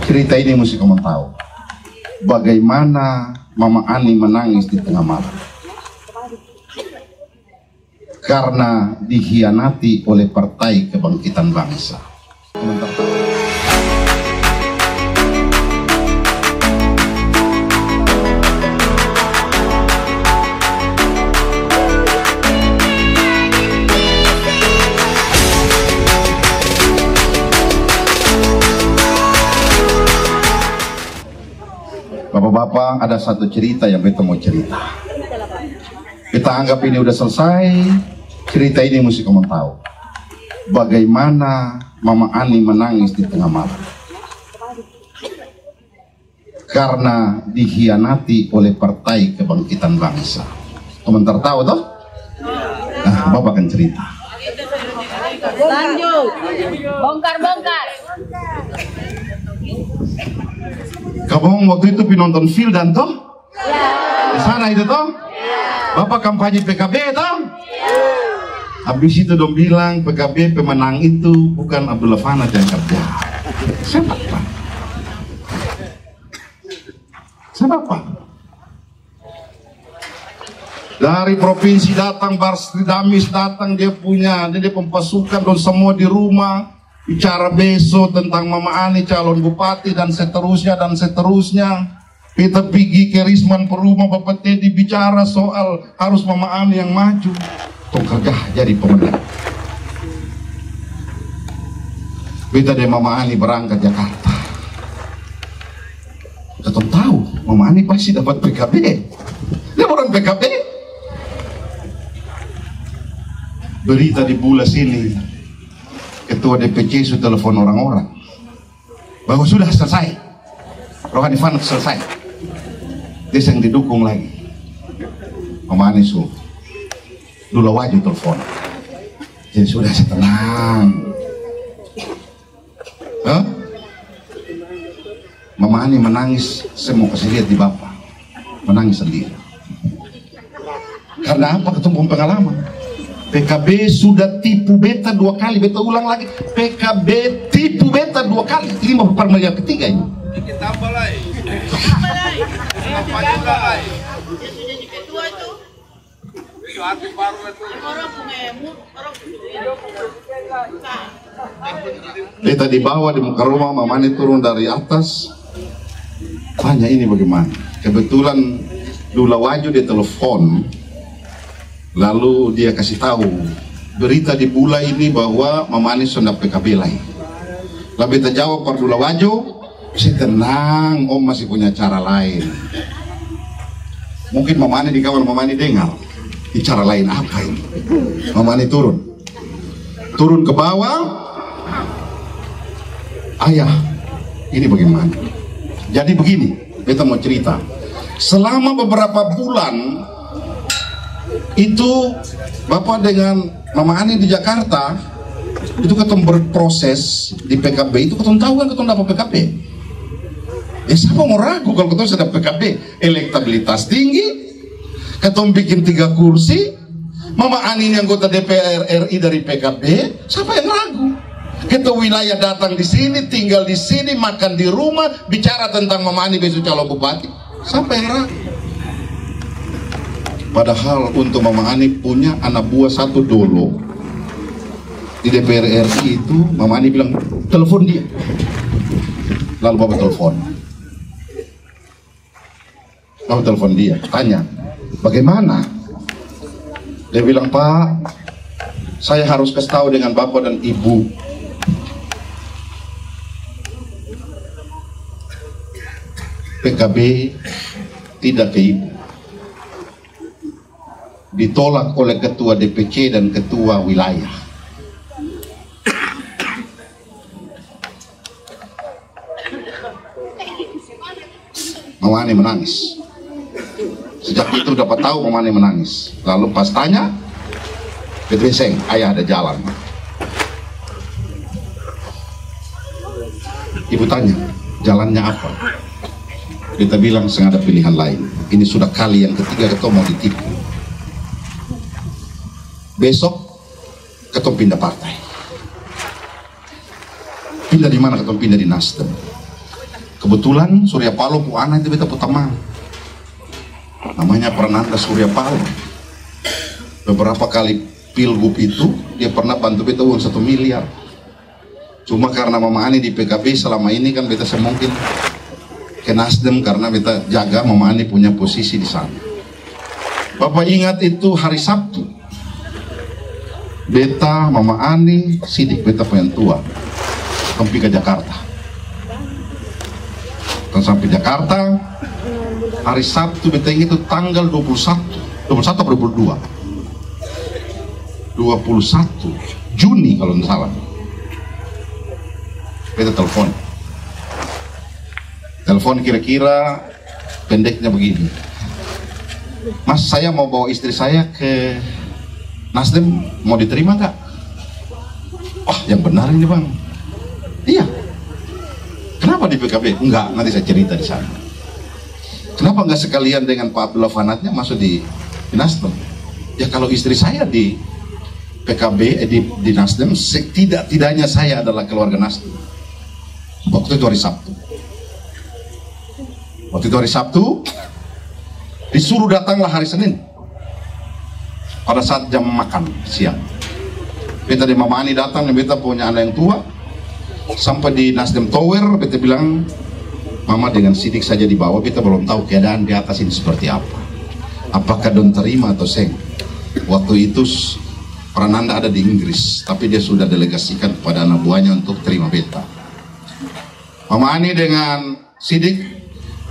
Cerita ini mesti kamu tahu. Bagaimana Mama Ani menangis di tengah malam karena dikhianati oleh Partai Kebangkitan Bangsa. Bapak-bapak, ada satu cerita yang kita mau cerita. Kita anggap ini udah selesai. Cerita ini mesti kamu tahu. Bagaimana Mama Ani menangis di tengah malam karena dikhianati oleh Partai Kebangkitan Bangsa. Komentar tahu toh? Nah, Bapak akan cerita. Lanjut. Bongkar-bongkar. Kamu waktu itu nonton film toh? Ya. Di sana itu toh? Ya. Bapak kampanye PKB toh? Ya. Habis itu dong bilang PKB pemenang itu bukan Abdullah Fana dan Kerja. Siapa? Siapa? Dari provinsi datang, Barsri Damis datang, dia pasukan dan semua di rumah. Bicara besok tentang Mama Ani calon bupati dan seterusnya dan seterusnya. Kita pergi ke Risman Perumah, Bapak Teddy bicara soal harus Mama Ani yang maju. Tuh kagak jadi pemenang. Kita dari Mama Ani berangkat Jakarta. Kita tahu Mama Ani pasti dapat PKB. Dia orang PKB. Berita di bulan sini. Ketua DPC sudah telepon orang-orang bahwa sudah selesai, Rohani Fana selesai, dia yang didukung lagi. Mama Ani dulu wajib telepon, jadi sudah tenang. Mama Ani menangis, saya mau kasih lihat di Bapak, menangis sendiri. Karena apa? Ketemu pengalaman. PKB sudah tipu beta 2 kali, beta ulang lagi. PKB tipu beta 2 kali. Ini mau yang ketiga ini. Tambah lagi. Beta dibawa di muka rumah, Mama Ani turun dari atas. Tanya ini bagaimana? Kebetulan Dula Waju dia telepon. Lalu dia kasih tahu berita di Bula ini bahwa Mama Ani sudah PKB lagi. Lalu kita jawab Pak Dula Wajo, si tenang, Om masih punya cara lain. Mungkin Mama Ani dikawal, Mama Ani dengar. Di cara lain apa ini? Mama Ani turun ke bawah. Ayah, ini bagaimana? Jadi begini, kita mau cerita. Selama beberapa bulan itu Bapak dengan Mama Ani di Jakarta itu ketemu berproses di PKB, itu ketemu tahu kan ketemu dapat PKB. Siapa mau ragu kalau ketemu sudah PKB, elektabilitas tinggi, ketemu bikin 3 kursi, Mama Ani ini anggota DPR RI dari PKB, siapa yang ragu? Ketua wilayah datang di sini, tinggal di sini, makan di rumah, bicara tentang Mama Ani besok calon bupati, siapa yang ragu? Padahal untuk Mama Ani punya anak buah 1 dolo di DPR RI itu. Mama Ani bilang telepon dia. Lalu Bapak telepon dia, tanya bagaimana. Dia bilang, Pak, saya harus kasih tahu dengan Bapak dan Ibu. PKB tidak ke Ibu. Ditolak oleh ketua DPC dan ketua wilayah. Mama Ani menangis. Sejak itu dapat tahu Mama Ani menangis. Lalu pas tanya, Seng, ayah ada jalan. Ibu tanya, jalannya apa? Kita bilang sengaja pilihan lain. Ini sudah kali yang ketiga ketua mau ditipu. Besok ketua pindah partai. Pindah di mana? Ketua pindah di Nasdem. Kebetulan Surya Paloh pu anak itu beta pu teman, namanya Prananda Surya Paloh. Beberapa kali pilgub itu dia pernah bantu beta uang 1 miliar. Cuma karena Mama Ani di PKB selama ini kan beta semungkin ke Nasdem karena beta jaga Mama Ani punya posisi di sana. Bapak ingat itu hari Sabtu, beta, Mama Ani, Sidik, beta yang tua sampai ke Jakarta. Dan sampai Jakarta hari Sabtu, beta ingat itu tanggal 21 atau 22 Juni kalau tidak salah. Beta telepon kira-kira pendeknya begini, Mas, saya mau bawa istri saya ke Nasdem, mau diterima nggak? Wah, yang benar ini bang. Iya. Kenapa di PKB? Enggak, nanti saya cerita di sana. Kenapa nggak sekalian dengan Pak Abdullah Fanatnya masuk di Nasdem? Ya kalau istri saya di PKB, di Nasdem, tidaknya saya adalah keluarga Nasdem. Waktu itu hari Sabtu, disuruh datanglah hari Senin pada saat jam makan siang. Beta di Mama Ani datang, beta punya anak yang tua, sampai di Nasdem Tower, beta bilang, Mama dengan Sidik saja di bawah, beta belum tahu keadaan di atas ini seperti apa. Apakah don terima atau seng? Waktu itu Prananda ada di Inggris, tapi dia sudah delegasikan kepada anak buahnya untuk terima beta. Mama Ani dengan Sidik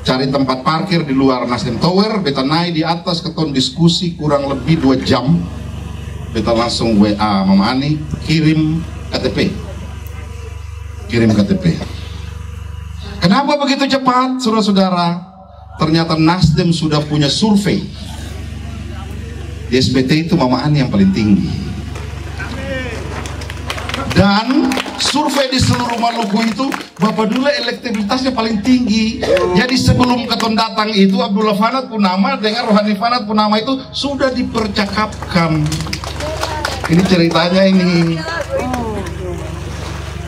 cari tempat parkir di luar Nasdem Tower, beta naik di atas, keton diskusi kurang lebih 2 jam. Beta langsung WA Mama Ani, kirim KTP. Kenapa begitu cepat, saudara-saudara? Ternyata Nasdem sudah punya survei. Di SBT itu Mama Ani yang paling tinggi. Dan survei di seluruh Maluku itu Bapak Dula elektabilitasnya paling tinggi. Jadi sebelum keton datang itu Abdullah Fanat Punama dengan Rohani Fanat Punama itu sudah dipercakapkan. Ini ceritanya ini.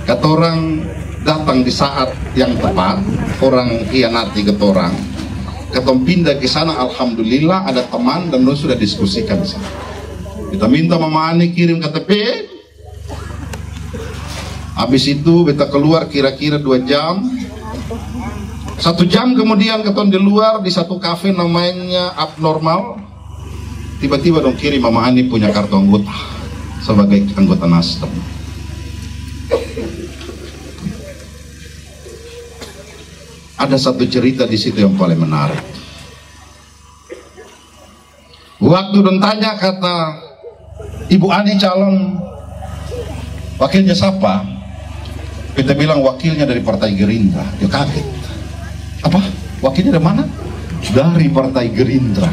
Ketorang datang di saat yang tepat, orang hianati ketorang. Keton pindah ke sana, alhamdulillah ada teman dan sudah diskusikan di sana. Kita minta Mama Ani kirim KTP. Habis itu beta keluar kira-kira 2 jam. 1 jam kemudian keton di luar di satu kafe namanya Abnormal. Tiba-tiba dong kirim Mama Ani punya kartu anggota sebagai anggota Nasdem. Ada satu cerita di situ yang paling menarik. Waktu don tanya kata Ibu Ani calon wakilnya siapa? Kita bilang wakilnya dari Partai Gerindra. Dia kaget. Apa? Wakilnya dari mana? Dari Partai Gerindra.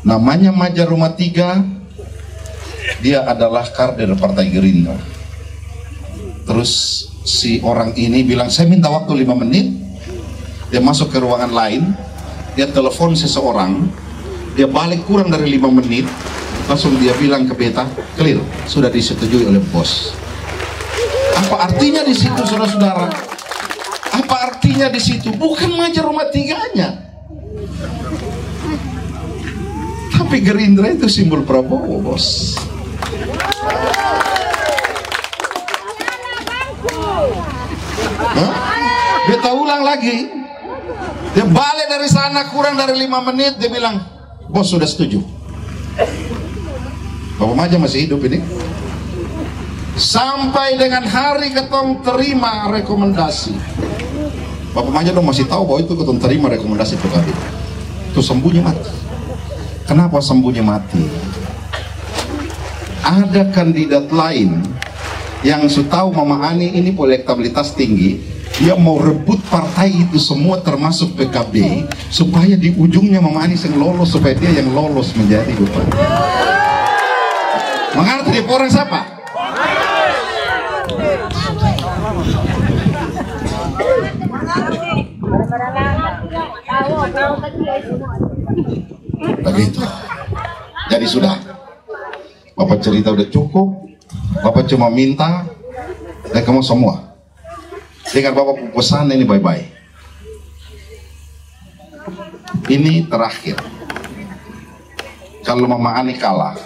Namanya Majar Rumah 3. Dia adalah kader Partai Gerindra. Terus si orang ini bilang, saya minta waktu 5 menit. Dia masuk ke ruangan lain. Dia telepon seseorang. Dia balik kurang dari 5 menit. Langsung dia bilang ke beta, clear, sudah disetujui oleh bos. Apa artinya di situ, saudara-saudara? Apa artinya di situ? Bukan Majar Rumah 3-nya, tapi Gerindra itu simbol Prabowo, bos. Beta ulang lagi. Dia balik dari sana kurang dari 5 menit. Dia bilang, bos sudah setuju. Bapak Maja masih hidup ini. Sampai dengan hari ketong terima rekomendasi. Bapak Maja dong masih tahu bahwa itu ketong terima rekomendasi PKB. Itu sembunyi mati. Kenapa sembunyi mati? Ada kandidat lain yang setahu Mama Ani ini elektabilitas tinggi. Dia mau rebut partai itu semua termasuk PKB supaya di ujungnya Mama Ani yang lolos, supaya dia yang lolos menjadi gubernur. Mengerti orang siapa? Begitu. Jadi sudah, Bapak cerita udah cukup. Bapak cuma minta dan kamu semua Dengar Bapak pesan ini baik-baik. Ini terakhir. Kalau Mama Ani kalah,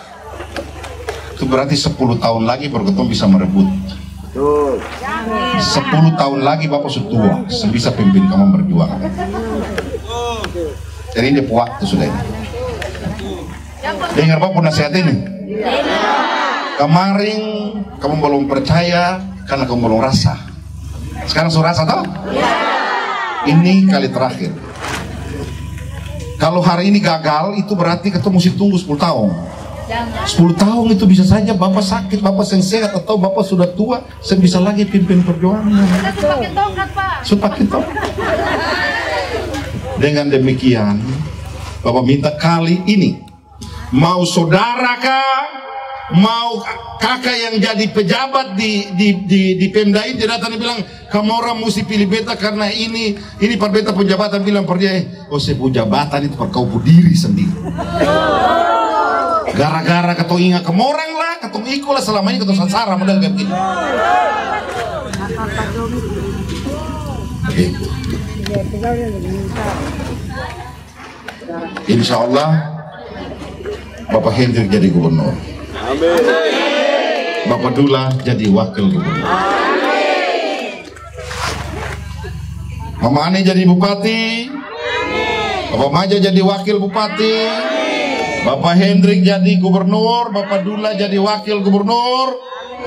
itu berarti 10 tahun lagi baru ketemu bisa merebut. 10 tahun lagi Bapak sudah tua, bisa pimpin kamu berjuang. Jadi ini waktu sudah ini. Dengar Bapak nasihat ini. Kemarin kamu belum percaya karena kamu belum rasa. Sekarang sudah rasa toh? Ini kali terakhir. Kalau hari ini gagal, itu berarti ketemu mesti tunggu 10 tahun. 10 tahun itu bisa saja Bapak sakit, Bapak sehat, atau Bapak sudah tua, saya bisa lagi pimpin perjuangan. Sudah pakai tongkat, Pak. Sudah pakai tongkat. Dengan demikian, Bapak minta kali ini, mau saudara kah, mau kakak yang jadi pejabat di Pemda ini datang dan bilang kamu orang mesti pilih beta karena ini per beta penjabatan bilang per dia, oh saya jabatan itu per kau diri sendiri. Gara-gara ketong ingat kamu orang lah, ketong ikut lah selama ini ketong sansara model kayak begini. Insya Allah Bapak Hendrik jadi gubernur. Amin. Bapak Dula jadi wakil gubernur. Mama Ani jadi bupati. Bapak Maja jadi wakil bupati. Bapak Hendrik jadi gubernur. Bapak Dula jadi wakil gubernur.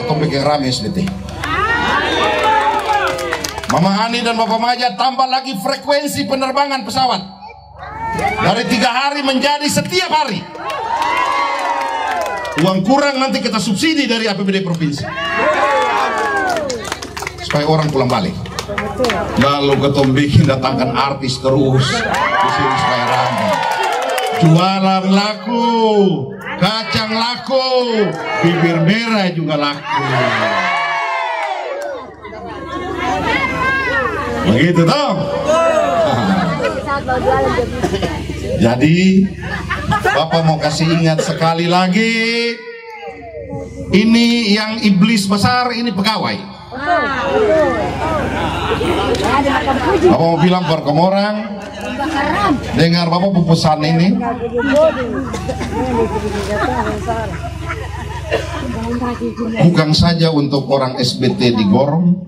Atau bikin rame SBT. Mama Ani dan Bapak Maja tambah lagi frekuensi penerbangan pesawat dari 3 hari menjadi setiap hari. Uang kurang nanti kita subsidi dari APBD provinsi supaya orang pulang balik. Lalu ketemu bikin datangkan artis terus di sini supaya ramai. Jualan laku, kacang laku, bibir merah juga laku. Begitu toh? Jadi Bapak mau kasih ingat sekali lagi, ini yang iblis besar, ini pegawai. Bapak mau bilang buat kamu orang, dengar Bapak pesan ini. Bukan saja untuk orang SBT di Gorong,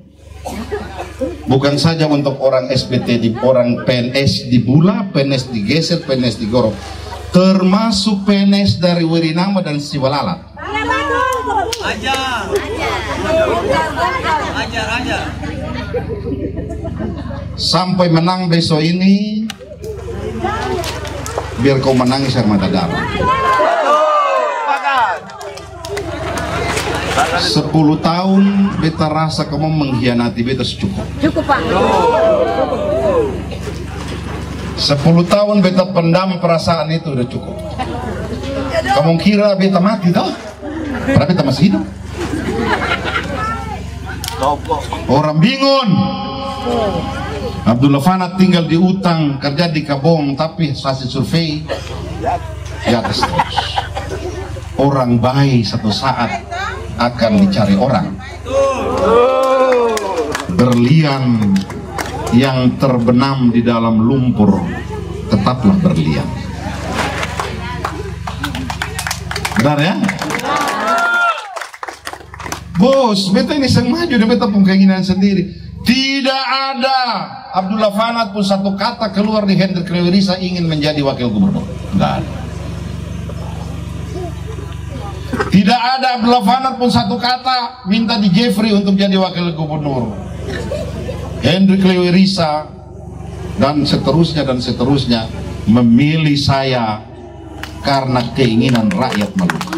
bukan saja untuk orang SBT di orang PNS di Bula, PNS di Geser, PNS di Gorong, termasuk PNS dari Wirinama dan Siwalalat. Sampai menang besok ini, biar kau menangis air mata darah. 10 tahun beta rasa kamu mengkhianati beta secukup. Cukup, Pak. 10 tahun beta pendam perasaan itu udah cukup. Kamu kira beta mati toh? Padahal beta masih hidup. Orang bingung. Abdullah Fanat tinggal di Utang, kerja di Kabong, tapi hasil survei di atas terus. Orang baik satu saat akan dicari orang. Berlian yang terbenam di dalam lumpur tetaplah berlian. Benar ya? Bos, beta ini sang maju dan beta pun keinginan sendiri. Tidak ada Abdullah Fanat pun satu kata keluar di Hendrik Lewerisa ingin menjadi wakil gubernur. Enggak ada. Tidak ada Abdullah Fanat pun satu kata minta di Jeffrey untuk jadi wakil gubernur. Hendrik Lewerisa dan seterusnya memilih saya karena keinginan rakyat Maluku.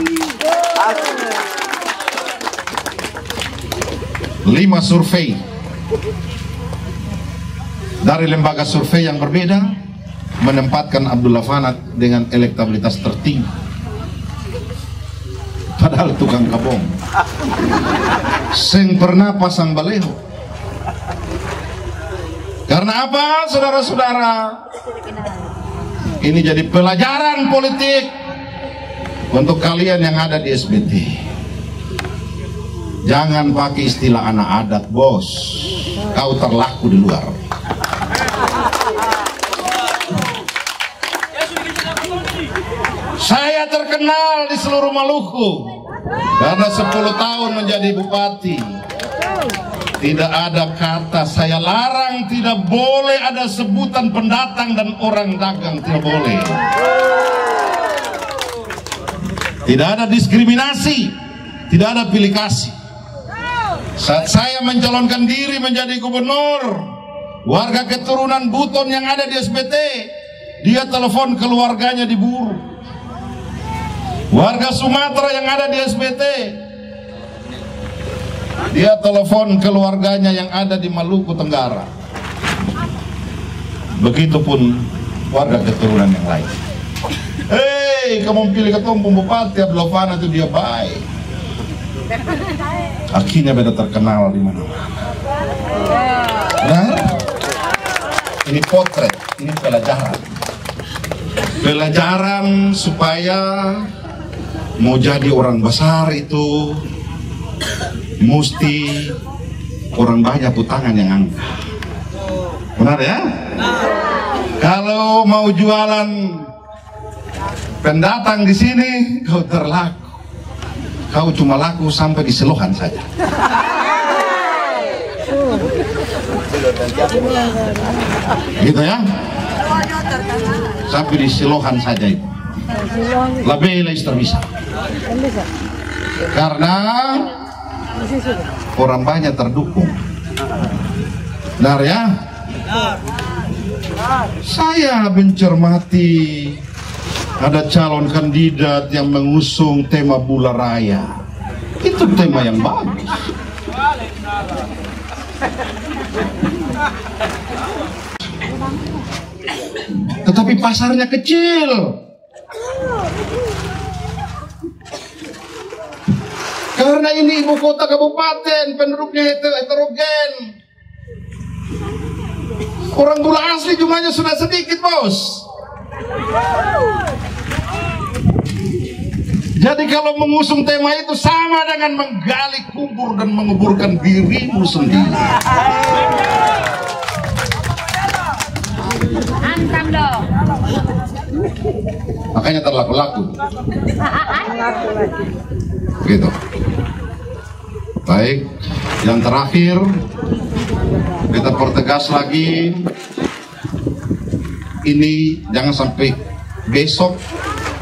5 survei dari lembaga survei yang berbeda menempatkan Abdullah Fanat dengan elektabilitas tertinggi, padahal tukang kabong seng pernah pasang baleho. Karena apa, saudara-saudara? Ini jadi pelajaran politik untuk kalian yang ada di SBT. Jangan pakai istilah anak adat, bos. Kau terlaku di luar. Saya terkenal di seluruh Maluku karena 10 tahun menjadi bupati. Tidak ada kata saya larang, tidak boleh ada sebutan pendatang dan orang dagang, tidak boleh. Tidak ada diskriminasi, tidak ada pilih kasih. Saat saya mencalonkan diri menjadi gubernur, warga keturunan Buton yang ada di SBT, dia telepon keluarganya di Buru. Warga Sumatera yang ada di SBT, dia telepon keluarganya yang ada di Maluku Tenggara. Begitupun warga keturunan yang lain. Hei, kamu pilih ketua bupati Abdul Fana itu dia baik. Akhirnya beda terkenal di mana-mana. Nah, ini potret, ini pelajaran. Pelajaran supaya mau jadi orang besar itu mesti orang banyak putangan yang angkat. Benar ya? Kalau mau jualan pendatang di sini, kau terlaku. Kau cuma laku sampai di Selohan saja. Gitu ya? Sampai di Selohan saja itu. Lebih bisa. Karena orang banyak terdukung. Benar ya? Saya mencermati ada calon kandidat yang mengusung tema Bula Raya. Itu tema yang bagus. Tetapi pasarnya kecil. Karena ini ibu kota kabupaten, penduduknya heterogen. Orang Bula asli jumlahnya sudah sedikit, bos. Jadi kalau mengusung tema itu sama dengan menggali kubur dan menguburkan dirimu sendiri. Hantam dong. Makanya terlaku-laku. Gitu. Baik, yang terakhir kita pertegas lagi. Ini jangan sampai besok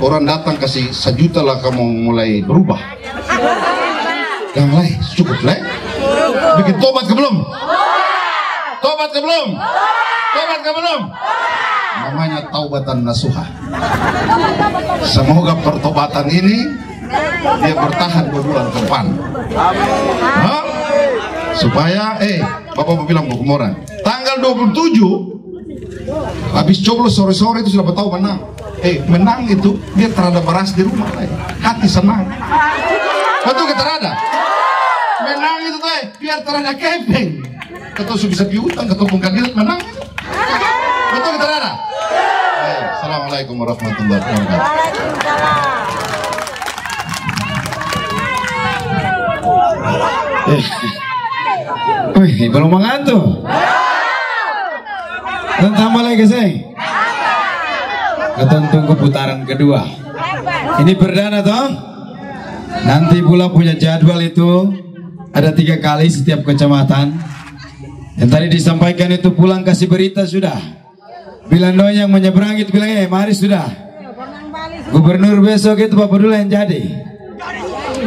orang datang kasih 1 juta lah kamu mulai berubah. Jangan lah, cukup lah. Bikin tobat ke belum? Tobat ke belum? Tobat ke belum? Namanya taubatan nasuha. Semoga pertobatan ini dia bertahan 2 bulan ke depan. Hah? Supaya Bapak bilang mau kemarin tanggal 27 habis coblos sore-sore itu sudah tahu menang. Menang itu dia terada beras di rumah, hati senang. Betul kita terada. Menang itu tuh biar terada kepeng. Ketua bisa piutang, ketua kandidat menang itu. Betul kita terada. Assalamualaikum warahmatullahi wabarakatuh. Wih, belum mengantuk. Dan tambah lagi saya. Kita tunggu putaran kedua. Ini perdana toh. Nanti pula punya jadwal itu ada 3 kali setiap kecamatan. Yang tadi disampaikan itu pulang kasih berita sudah. Bilando yang menyeberang itu bilang mari sudah. Gubernur besok itu Pak Pedula yang jadi.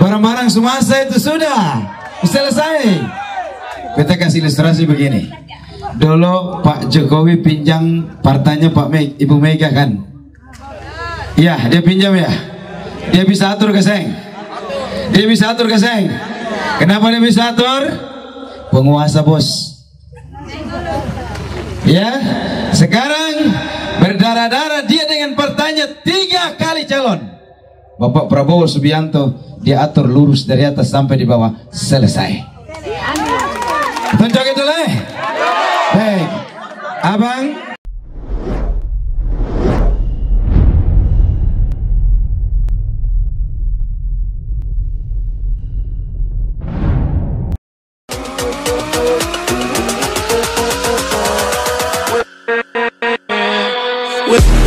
Barang-barang Sumasa itu sudah selesai. Kita kasih ilustrasi begini. Dulu Pak Jokowi pinjam partainya Ibu Mega kan? Iya, dia pinjam ya. Dia bisa atur keseng. Dia bisa atur keseng. Kenapa dia bisa atur? Penguasa bos. Ya, sekarang berdarah-darah dia dengan partainya 3 kali calon. Bapak Prabowo Subianto dia atur lurus dari atas sampai di bawah selesai. Tunjuk itu lah. Baik, abang. with